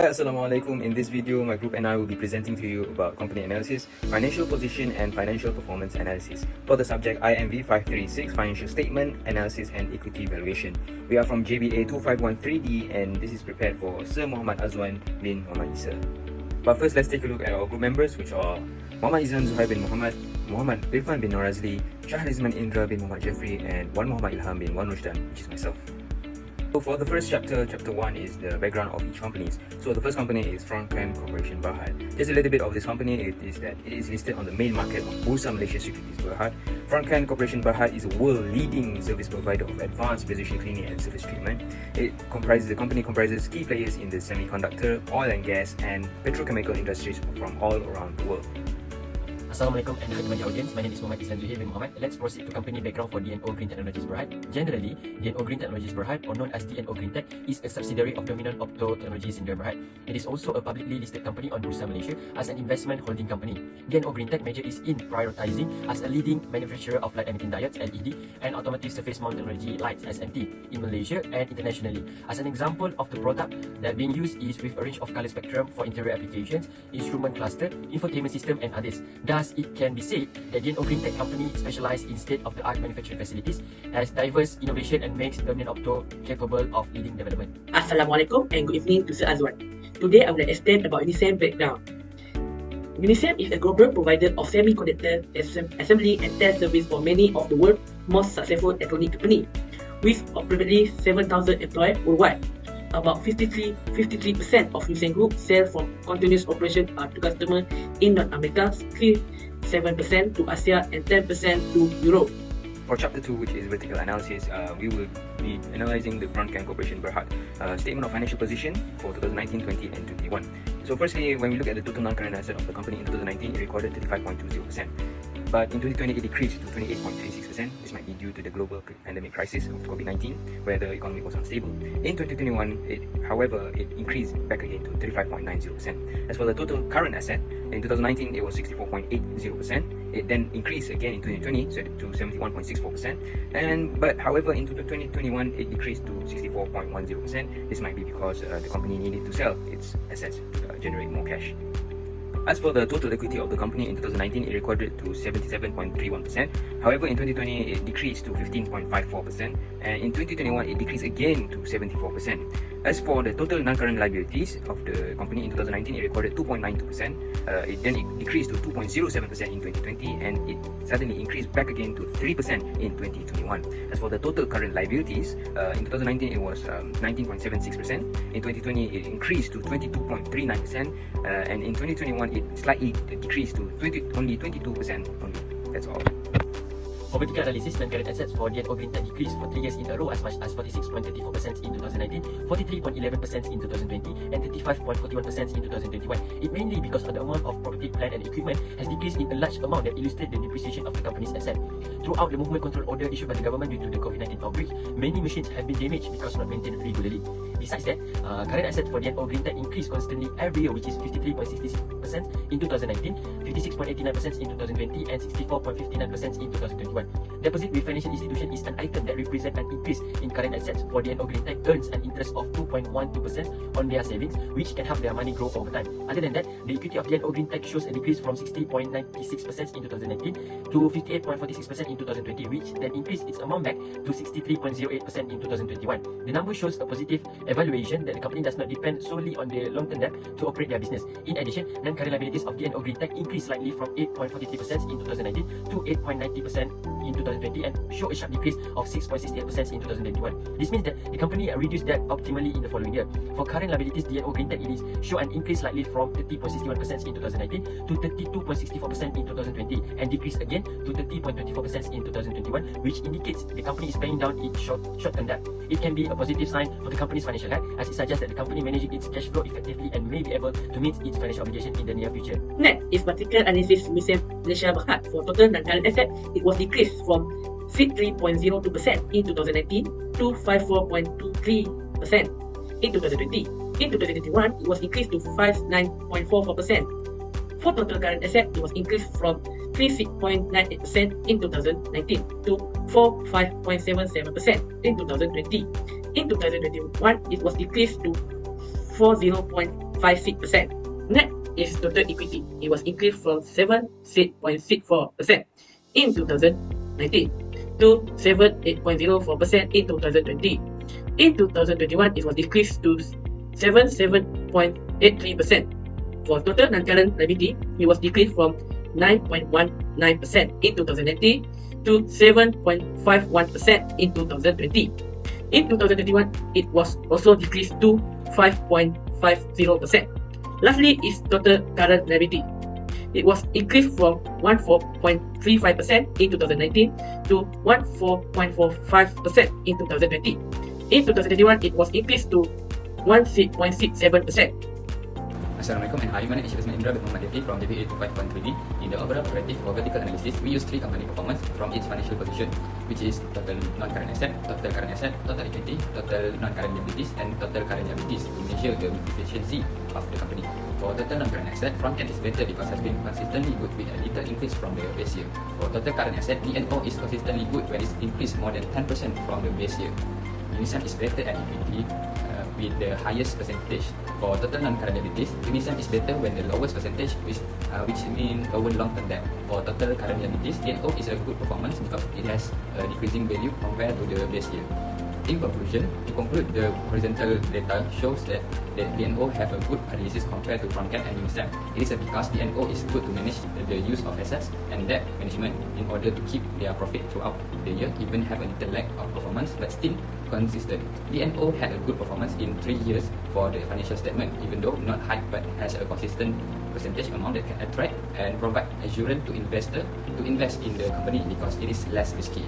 Assalamualaikum. In this video, my group and I will be presenting to you about company analysis, financial position and financial performance analysis for the subject IMV 536 Financial Statement Analysis and Equity Valuation. We are from JBA 2513D and this is prepared for Sir Muhammad Azwan bin Muhammad Isa. But first, let's take a look at our group members, which are Muhammad Izan Zuhair bin Muhammad, Muhammad Irfan bin Norazli, Shahrizman Indra bin Muhammad Jeffrey, and Wan Muhammad Ilham bin Wan Rushdan, which is myself. So for the first chapter 1 is the background of each company. So the first company is FRONTKEN Corporation BERHAD. Just a little bit of this company, it is listed on the main market of Bursa Malaysia Securities BERHAD. FRONTKEN Corporation BERHAD is a world-leading service provider of advanced precision cleaning and surface treatment. The company comprises key players in the semiconductor, oil and gas, and petrochemical industries from all around the world. Assalamualaikum and hello to my audience. My name is Muhammad Izan Zuhair bin Muhammad. Let's proceed to company background for DNO Green Technologies BERHAD. Generally, DNO Green Technologies BERHAD, or known as DNO Green Tech, is a subsidiary of Dominant Opto Technologies in BERHAD. It is also a publicly listed company on Bursa Malaysia as an investment holding company. DNO Green Tech major is in prioritizing as a leading manufacturer of light emitting diodes (LED) and automotive surface mount technology lights (SMT) in Malaysia and internationally. As an example of the product that being used is with a range of color spectrum for interior applications, instrument cluster, infotainment system, and others. Thus, it can be said that DNO Green Tech company specializes in state-of-the-art manufacturing facilities, has diverse innovation and makes Dominant Opto capable of leading development. Assalamualaikum and good evening to Sir Azwan. Today I will explain about UNISEM breakdown. UNISEM is a global provider of semiconductor assembly and test service for many of the world's most successful electronic companies, with approximately 7,000 employees worldwide. About 53% of UNISEM Group sales from continuous operation are to customers in North America, 7% to Asia, and 10% to Europe. For chapter 2, which is vertical analysis, we will be analyzing the FRONTKEN Corporation BERHAD statement of financial position for 2019, 20, and 21. So firstly, when we look at the total non-current asset of the company in 2019, it recorded 35.20%. But in 2020, it decreased to 28.36%. This might be due to the global pandemic crisis of COVID-19, where the economy was unstable. In 2021, however, it increased back again to 35.90%. As for the total current asset, in 2019, it was 64.80%. It then increased again in 2020 to 71.64%. But however, in 2021, it decreased to 64.10%. This might be because the company needed to sell its assets to generate more cash. As for the total equity of the company in 2019, it recorded to 77.31%. However, in 2020, it decreased to 15.54%, and in 2021, it decreased again to 74%. As for the total non-current liabilities of the company in 2019, it recorded 2.92%. It decreased to 2.07% in 2020, and it suddenly increased back again to 3% in 2021. As for the total current liabilities, in 2019, it was 19.76%. In 2020, it increased to 22.39%, and in 2021, it slightly decreased to only 22% only. That's all. For vertical analysis, non-current assets for DNO Green Tech decreased for 3 years in a row as much as 46.34% in 2019, 43.11% in 2020, and 35.41% in 2021. It mainly because of the amount of property, plant, and equipment has decreased in a large amount that illustrates the depreciation of the company's asset. Throughout the movement control order issued by the government due to the COVID-19 outbreak, many machines have been damaged because not maintained regularly. Besides that, current assets for DNO Green Tech increased constantly every year, which is 53.66% in 2019, 56.89% in 2020, and 64.59% in 2021. Deposit with financial institution is an item that represents an increase in current assets for DNO Green Tech earns an interest of 2.12% on their savings, which can help their money grow over time. Other than that, the equity of DNO Green Tech shows a decrease from 60.96% in 2019 to 58.46% in 2020, which then increased its amount back to 63.08% in 2021. The number shows a positive evaluation that the company does not depend solely on the long-term debt to operate their business. In addition, non-current liabilities of DNO Green Tech increased slightly from 8.43% in 2019 to 8.90% in 2020 and show a sharp decrease of 6.68% in 2021. This means that the company reduced debt optimally in the following year. For current liabilities, DNO Green Tech show an increase slightly from 30.61% in 2019 to 32.64% in 2020 and decrease again to 30.24% in 2021, which indicates the company is paying down its short-term debt. It can be a positive sign for the company's financial health, as it suggests that the company managing its cash flow effectively and may be able to meet its financial obligation in the near future. Next is vertical analysis UNISEM Malaysia BERHAD. For total non-current asset, it was decreased from 3.02% in 2019 to 54.23% in 2020. In 2021, it was increased to 59.44%. For total current asset, it was increased from 36.98% in 2019 to 45.77% in 2020. In 2021, it was decreased to 40.56% 7.56%. Next is total equity. It was increased from 7.64% in 2019 to 8.04% in 2020. In 2021, it was decreased to 7.83%. For total non-current liability, it was decreased from 9.19% in 2019 to 7.51% in 2020. In 2021, it was also decreased to 5.50%. Lastly is total current liability. It was increased from 14.35% in 2019 to 14.45% in 2020. In 2021, it was increased to 1.67%. Assalamualaikum, and hi, my name is Indra bin Muhammad Devi from DBA 25.3D. In the overall perspective for vertical analysis, we use three company performance from its financial position, which is total non-current asset, total current asset, total equity, total non-current liabilities, and total current liabilities to measure the efficiency of the company. For total non-current asset, FRONTKEN is better because has been consistently good with a little increase from the base year. For total current asset, DNO is consistently good when it's increased more than 10% from the base year. UNISEM is better at equity with the highest percentage. For total non-current liabilities, UNISEM is better when the lowest percentage, which means lower long-term debt. For total current liabilities, DNO is a good performance because it has a decreasing value compared to the base year. In conclusion, to conclude, the horizontal data shows that DNO have a good analysis compared to FRONTKEN and UNISEM. It is because DNO is good to manage the use of assets and debt management in order to keep their profit throughout the year, even have a little lack of performance, but still consistent. DNO had a good performance in 3 years for the financial statement, even though not high, but has a consistent percentage amount that can attract and provide assurance to investor to invest in the company because it is less risky.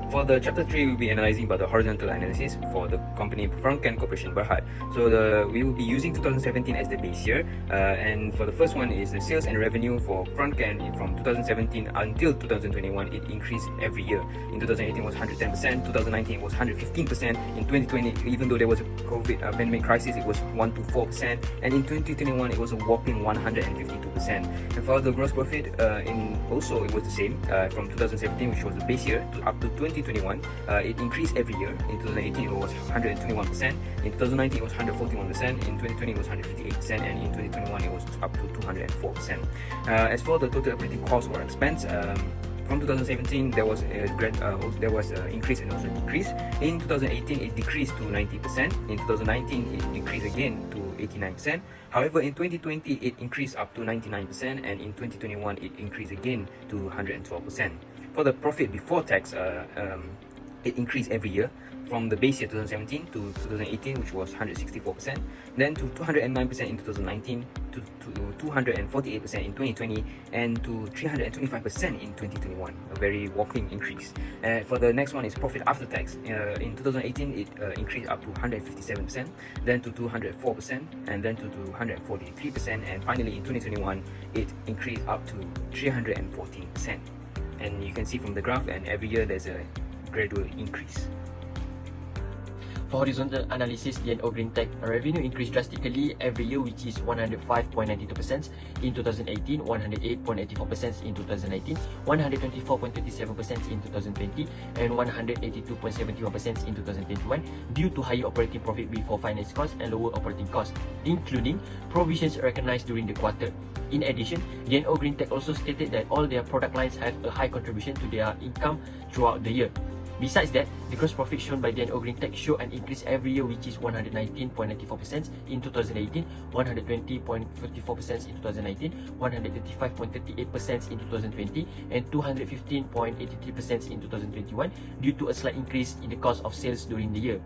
For the chapter 3, we'll be analyzing about the horizontal analysis for the company FRONTKEN Corporation BERHAD. So we will be using 2017 as the base year, and for the first one is the sales and revenue for FRONTKEN from 2017 until 2021. It increased every year. In 2018 it was 110%, 2019 it was 115%, in 2020 even though there was a COVID pandemic crisis it was 124%, and in 2021 it was a whopping 152%. And for the gross profit, also it was the same from 2017, which was the base year, to up to 2021, it increased every year. In 2018 it was 121%, in 2019 it was 141%, in 2020 it was 158%, and in 2021 it was up to 204%. As for the total operating cost or expense, from 2017 there was an increase and also decrease. In 2018 it decreased to 90%, in 2019 it decreased again to 89%. However, in 2020 it increased up to 99%, and in 2021 it increased again to 112%. For the profit before tax, it increased every year from the base year 2017 to 2018, which was 164%, then to 209% in 2019, to 248% in 2020, and to 325% in 2021, a very whopping increase. For the next one is profit after tax. In 2018 it increased up to 157%, then to 204%, and then to 243%, and finally in 2021 it increased up to 314%. And you can see from the graph, and every year there's a gradual increase. For horizontal analysis, DNO GreenTech revenue increased drastically every year, which is 105.92% in 2018, 108.84% in 2019, 124.37% in 2020, and 182.71% in 2021 due to higher operating profit before finance costs and lower operating costs, including provisions recognized during the quarter. In addition, DNO GreenTech also stated that all their product lines have a high contribution to their income throughout the year. Besides that, the gross profit shown by DNO GreenTech show an increase every year, which is 119.94% in 2018, 120.54% in 2019, 135.38% in 2020, and 215.83% in 2021 due to a slight increase in the cost of sales during the year.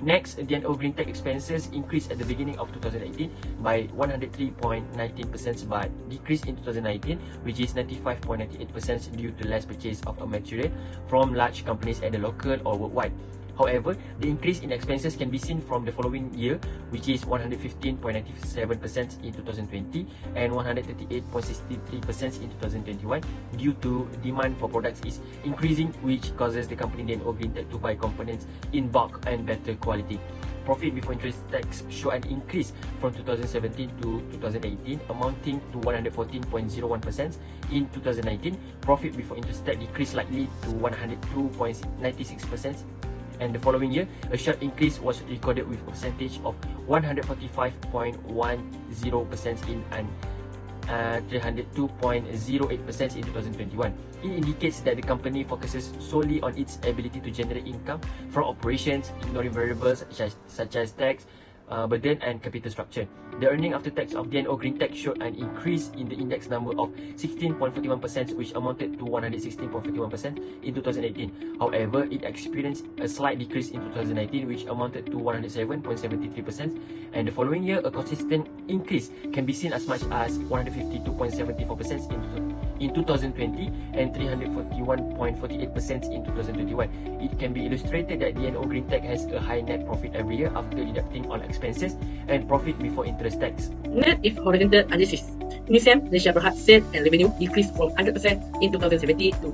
Next, DNO GreenTech expenses increased at the beginning of 2018 by 103.19% but decreased in 2019, which is 95.98% due to less purchase of a material from large companies at the local or worldwide. However, the increase in expenses can be seen from the following year, which is 115.97% in 2020 and 138.63% in 2021 due to demand for products is increasing, which causes the company DNO GreenTech to buy components in bulk and better quality. Profit before interest tax show an increase from 2017 to 2018, amounting to 114.01%. In 2019, profit before interest tax decreased slightly to 102.96%. and the following year, a sharp increase was recorded with a percentage of 145.10% in and 302.08% in 2021. It indicates that the company focuses solely on its ability to generate income from operations, ignoring variables such as tax, burden and capital structure. The earning after tax of DNO Greentech showed an increase in the index number of 16.41%, which amounted to 116.41% in 2018. However, it experienced a slight decrease in 2019, which amounted to 107.73%, and the following year, a consistent increase can be seen as much as 152.74% in 2020 and 341.48% in 2021. It can be illustrated that DNO Greentech has a high net profit every year after deducting all expenses and profit before interest tax. Net if horizontal analysis. UNISEM Malaysia Berhad sales and revenue decreased from 100% in 2017 to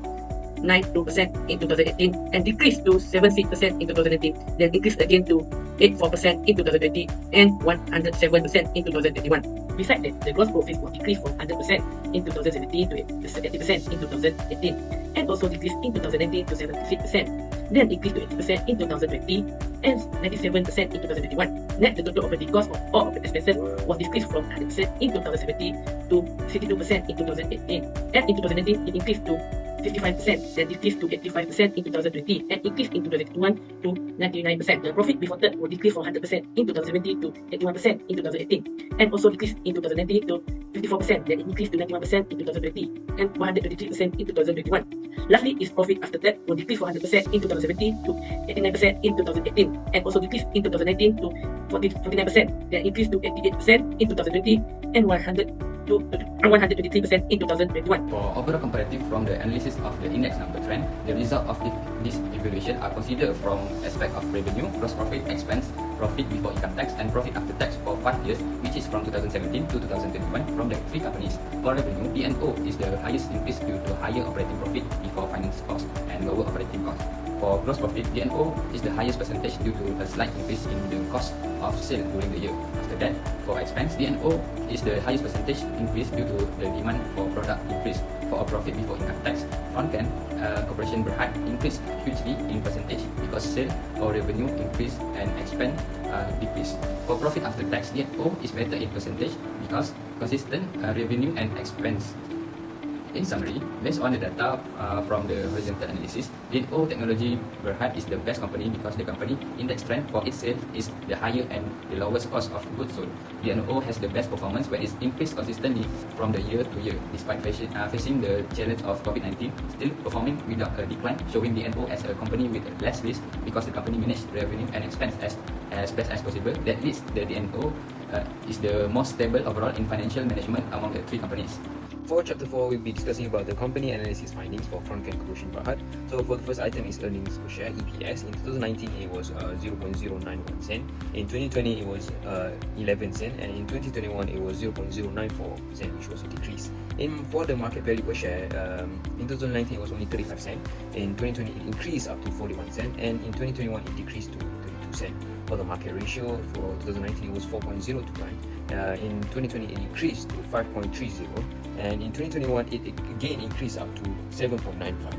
92% in 2018 and decreased to 76% in 2019, then increased again to 84% in 2020 and 107% in 2021. Besides that, the gross profit will decrease from 100% in 2017 to 80% in 2018 and also decreased in 2019 to 76%, then increased to 80% in 2020 and 97% in 2021. Net, the total operating cost of all operating expenses was decreased from 100% in 2017 to 62% in 2018, and in 2019 it increased to 55%, then decreased to 85% in 2020, and increased in 2021 to 99%. The profit before tax will decrease from 100% in 2017 to 81% in 2018, and also decreased in 2019 to 54%, then increased to 91% in 2020, and 123% in 2021. Lastly, its profit after tax will decrease from 100% in 2017 to 89% in 2018, and also decreased in 2019 to 49%, then increased to 88% in 2020, and 123% in 2021. For overall comparative from the analysis of the index number trend, the result of this evaluation are considered from aspect of revenue, gross profit, expense, profit before income tax, and profit after tax for 5 years, which is from 2017 to 2021 from the 3 companies. For revenue, DNO is the highest increase due to higher operating profit before finance cost and lower operating cost. For gross profit, DNO is the highest percentage due to a slight increase in the cost of sale during the year. After that, for expense, DNO is the highest percentage increase due to the demand for product increase. For a profit before income tax, FRONTKEN Corporation Berhad increased hugely in percentage because sale or revenue increase and expense decrease. For profit after tax, DNO is better in percentage because consistent revenue and expense. In summary, based on the data from the horizontal analysis, DNO Technology Berhad is the best company because the company index trend for its sales is the higher and the lowest cost of goods sold. DNO has the best performance when it's increased consistently from the year to year, despite facing the challenge of COVID-19, still performing without a decline, showing DNO as a company with less risk because the company managed revenue and expense as best as possible. That leads the DNO is the most stable overall in financial management among the 3 companies. For chapter 4, we'll be discussing about the company analysis findings for FRONTKEN Corporation Berhad. So for the first item is earnings per share, EPS. In 2019, it was 0.091 cent. In 2020, it was 11 cent, and in 2021, it was 0.094 cent, which was a decrease. For the market value per share, in 2019, it was only 35 cent. In 2020, it increased up to 41 cent, and in 2021, it decreased to 32 cent. For the market ratio for 2019, it was 4.029. In 2020, it increased to 5.30, and in 2021, it again increased up to 7.95.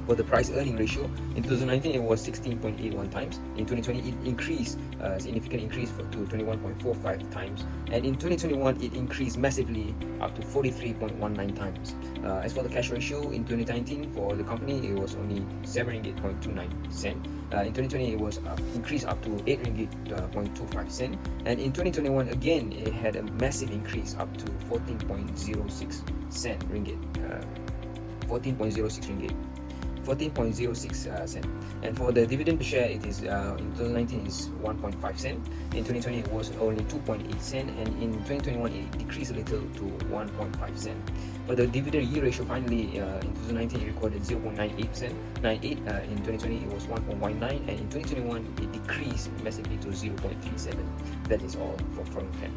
For the price earning ratio, in 2019 it was 16.81 times. In 2020 it increased, significant increase to 21.45 times, and in 2021 it increased massively up to 43.19 times. As for the cash ratio, in 2019 for the company it was only 7 ringgit 0.29 cent. In 2020 it was increased up to 8 ringgit 0.25 cent, and in 2021 again it had a massive increase up to 14.06 ringgit. 14.06 cent. And for the dividend per share, it is in 2019 is 1.5 cent. In 2020 it was only 2.8 cent, and in 2021 it decreased a little to 1.5 cent. For the dividend yield ratio, finally in 2019 it recorded 0.98 in 2020 it was 1.19, and in 2021 it decreased massively to 0.37. That is all for FRONTKEN.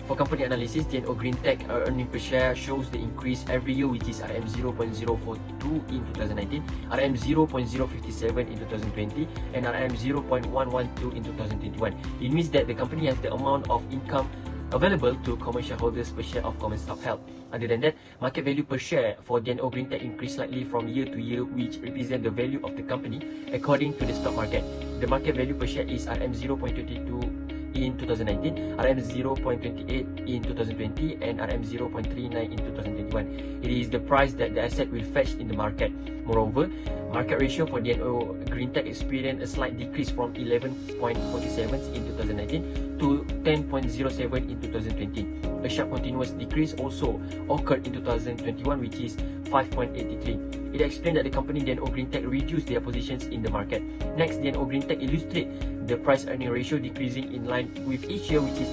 For company analysis, DNO Greentech earning per share shows the increase every year, which is RM 0.042 in 2019, RM 0.057 in 2020, and RM 0.112 in 2021. It means that the company has the amount of income available to common shareholders per share of common stock held. Other than that, market value per share for DNO Greentech increased slightly from year to year, which represent the value of the company according to the stock market. The market value per share is RM 0.22 in 2019, RM 0.28 in 2020, and RM 0.39 in 2021. It is the price that the asset will fetch in the market. Moreover, market ratio for DNO Greentech experienced a slight decrease from 11.47 in 2019 to 10.07 in 2020. A sharp continuous decrease also occurred in 2021, which is 5.83. It explained that the company DNO Greentech reduced their positions in the market. Next, DNO Greentech illustrate the price earning ratio decreasing in line with each year, which is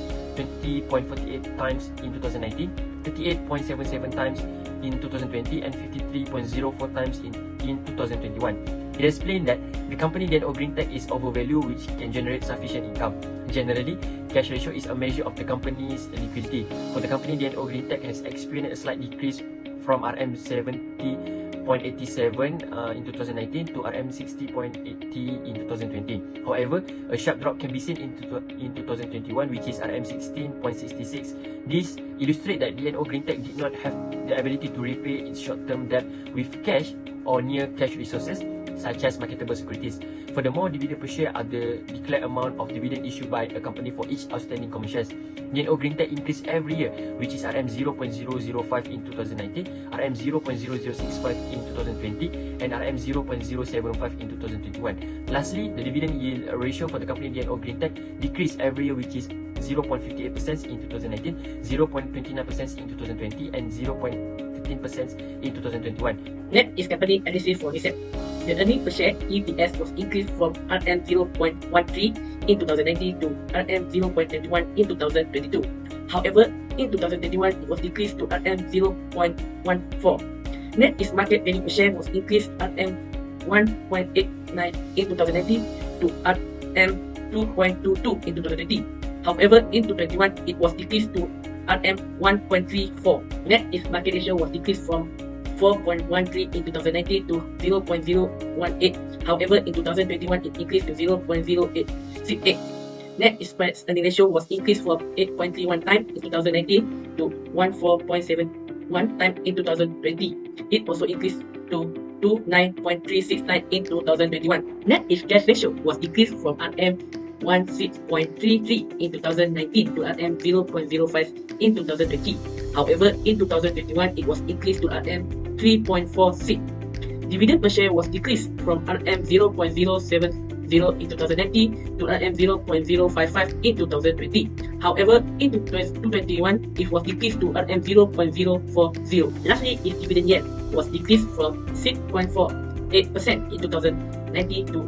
20.48 times in 2019, 38.77 times in 2020, and 53.04 times in 2021. It explained that the company DNO Greentech is overvalued, which can generate sufficient income. Generally, cash ratio is a measure of the company's liquidity. For the company, DNO Greentech has experienced a slight decrease from RM 70.87 in 2019 to RM 60.80 in 2020. However, a sharp drop can be seen in 2021, which is RM 16.66. This illustrates that DNO Greentech did not have the ability to repay its short-term debt with cash or near cash resources, such as marketable securities. Furthermore, dividend per share are the declared amount of dividend issued by a company for each outstanding common shares. DNO Greentech increased every year, which is RM 0.005 in 2019, RM 0.0065 in 2020, and RM 0.075 in 2021. Lastly, the dividend yield ratio for the company DNO Greentech decreased every year, which is 0.58% in 2019, 0.29% in 2020, and 0.15% in 2021. Next is company analysis for UNISEM. The earnings per share EPS was increased from RM 0.13 in 2019 to RM 0.21 in 2022. However, in 2021, it was decreased to RM 0.14. Net is market value per share was increased RM 1.89 in 2019 to RM 2.22 in 2020. However, in 2021, it was decreased to RM 1.34. Net is market ratio was decreased from 4.13 in 2019 to 0.018. However, in 2021, it increased to 0.0868. Net spread earning ratio was increased from 8.31 times in 2019 to 14.71 times in 2020. It also increased to 29.369 in 2021. Net cash ratio was decreased from RM 16.33 in 2019 to RM 0.05 in 2020. However, in 2021, it was increased to RM 3.46. Dividend per share was decreased from RM 0.070 in 2019 to RM 0.055 in 2020. However, in 2021, it was decreased to RM 0.040. Lastly, its dividend yield was decreased from 6.48% in 2019 to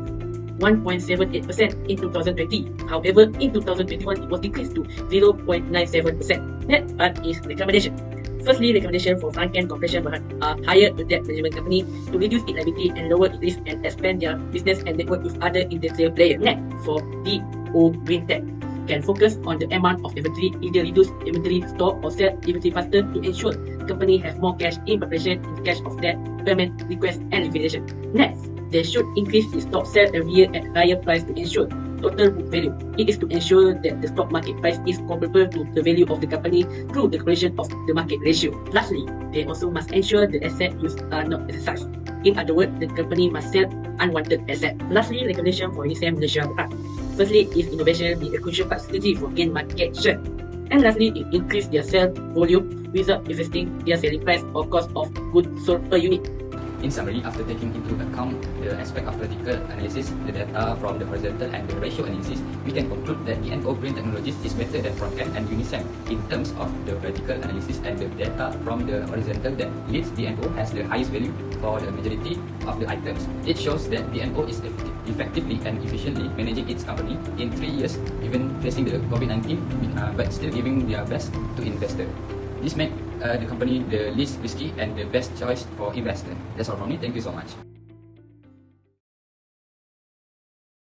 1.78% in 2020. However, in 2021, it was decreased to 0.97%. Next part is recommendation. Firstly, recommendation for FRONTKEN Corporation BERHAD are hire a debt management company to reduce its liability and lower its risk and expand their business and network with other industrial players. Next, for DNO Greentech, can focus on the amount of inventory, either reduce inventory, store or sell inventory faster to ensure the company has more cash in preparation in cash of debt, payment, request and liquidation. Next, they should increase its stock sale every year at higher price to ensure total book value. It is to ensure that the stock market price is comparable to the value of the company through the calculation of the market ratio. Lastly, they also must ensure the asset used are not exercised. In other words, the company must sell unwanted asset. Lastly, recommendation for UNISEM Malaysia BERHAD. Firstly, is innovation be a crucial part strategy for gain market share. And lastly, it increase their sale volume without affecting their selling price or cost of goods sold per unit. In summary, after taking into account the aspect of vertical analysis, the data from the horizontal and the ratio analysis, we can conclude that DNO Green Technologies is better than FRONTKEN and UNISEM in terms of the vertical analysis and the data from the horizontal that leads DNO has the highest value for the majority of the items. It shows that DNO is effectively and efficiently managing its company in 3 years, even facing the COVID-19, but still giving their best to investors. This makes the company the least risky and the best choice for investors. That's all from me. Thank you so much.